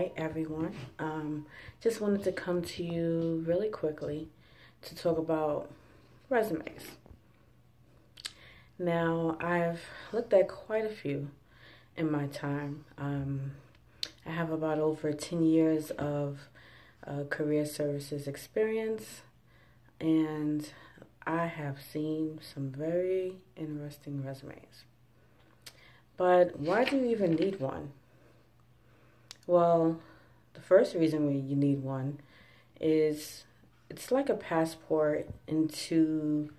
Hi everyone. Just wanted to come to you really quickly to talk about resumes. Now, I've looked at quite a few in my time. I have about over 10 years of career services experience, and I have seen some very interesting resumes. But why do you even need one? Well, the first reason you need one is it's like a passport into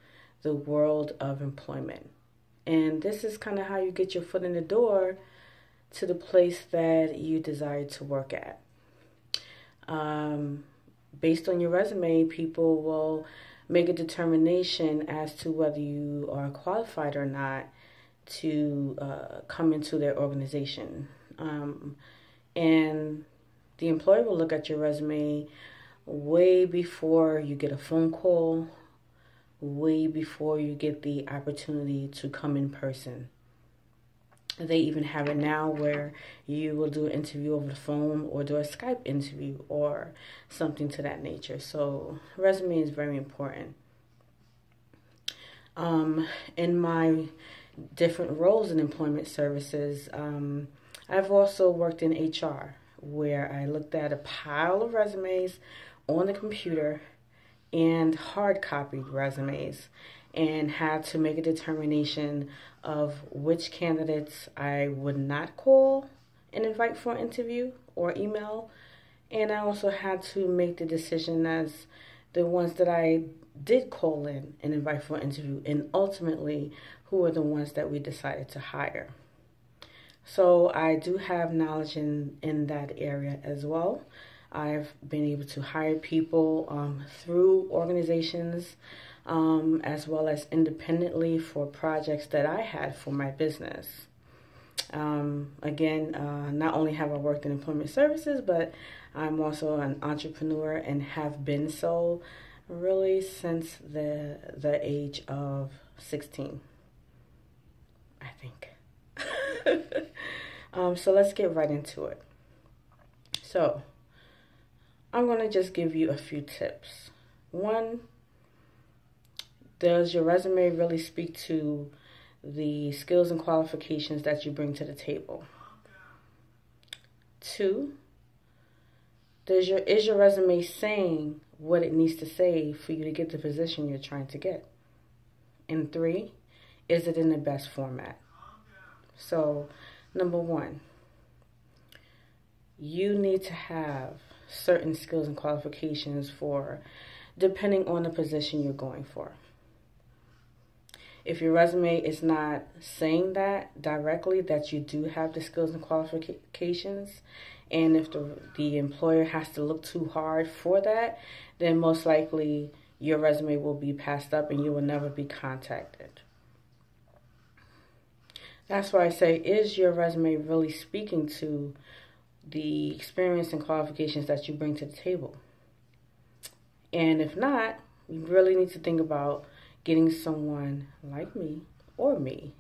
the world of employment. And this is kind of how you get your foot in the door to the place that you desire to work at. Based on your resume, people will make a determination as to whether you are qualified or not to come into their organization. And the employer will look at your resume way before you get a phone call, way before you get the opportunity to come in person. They even have it now where you will do an interview over the phone or do a Skype interview or something to that nature. So resume is very important. In my different roles in employment services, I've also worked in HR where I looked at a pile of resumes on the computer and hard copied resumes and had to make a determination of which candidates I would not call and invite for an interview or email. And I also had to make the decision as the ones that I did call in and invite for an interview, and ultimately who are the ones that we decided to hire. So I do have knowledge in that area as well. I've been able to hire people through organizations as well as independently for projects that I had for my business. Not only have I worked in employment services, but I'm also an entrepreneur and have been so really since the age of 16, I think. So let's get right into it. So I'm going to just give you a few tips. One, does your resume really speak to the skills and qualifications that you bring to the table? Two, is your resume saying what it needs to say for you to get the position you're trying to get? And three, is it in the best format? So, number one, you need to have certain skills and qualifications for depending on the position you're going for. If your resume is not saying that directly, that you do have the skills and qualifications, and if the employer has to look too hard for that, then most likely your resume will be passed up and you will never be contacted. That's why I say, is your resume really speaking to the experience and qualifications that you bring to the table? And if not, you really need to think about getting someone like me or me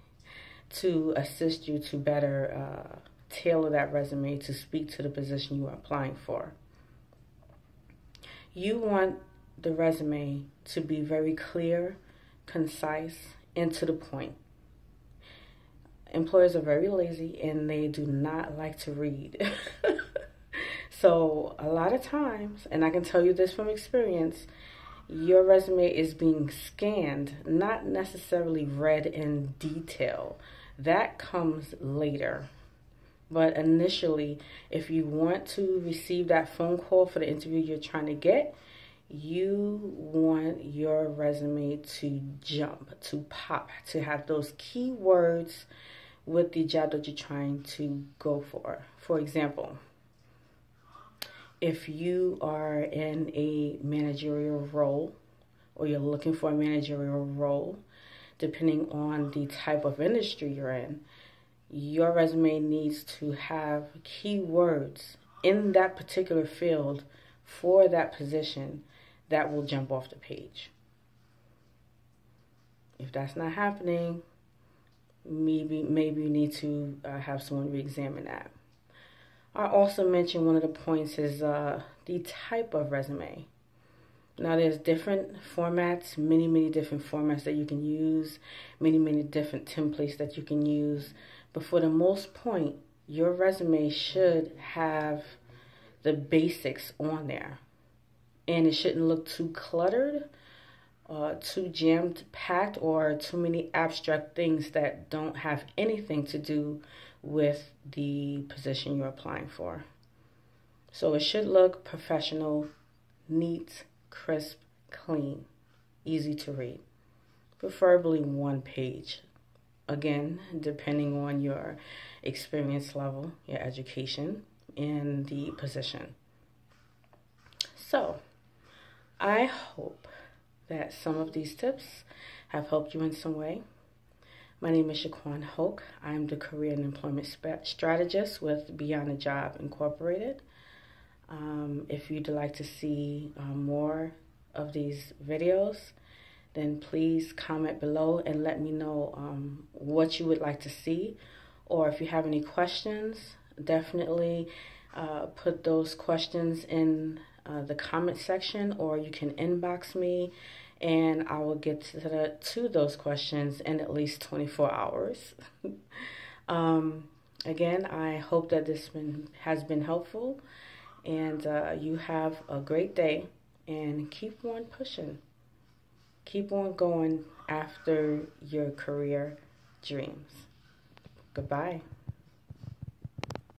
to assist you to better tailor that resume to speak to the position you are applying for. You want the resume to be very clear, concise, and to the point. Employers are very lazy and they do not like to read. So a lot of times, and I can tell you this from experience, your resume is being scanned, not necessarily read in detail. That comes later. But initially, if you want to receive that phone call for the interview you're trying to get, you want your resume to jump, to pop, to have those key words with the job that you're trying to go for. For example, if you are in a managerial role or you're looking for a managerial role, depending on the type of industry you're in, your resume needs to have keywords in that particular field for that position that will jump off the page. If that's not happening, maybe you need to have someone re-examine that. I also mentioned one of the points is the type of resume. Now there's different formats, many different formats that you can use, many different templates that you can use. But for the most point, your resume should have the basics on there. And it shouldn't look too cluttered, too jammed packed, or too many abstract things that don't have anything to do with the position you're applying for. So it should look professional, neat, crisp, clean, easy to read. Preferably one page. Again, depending on your experience level, your education, and the position. So, I hope that some of these tips have helped you in some way. My name is Shaquan Hoke. I'm the Career and Employment Strategist with Beyond a Job Incorporated. If you'd like to see more of these videos, then please comment below and let me know what you would like to see. Or if you have any questions, definitely put those questions in the comment section, or you can inbox me and I will get to those questions in at least 24 hours. Again, I hope that this has been helpful, and you have a great day, and keep on pushing. Keep on going after your career dreams. Goodbye.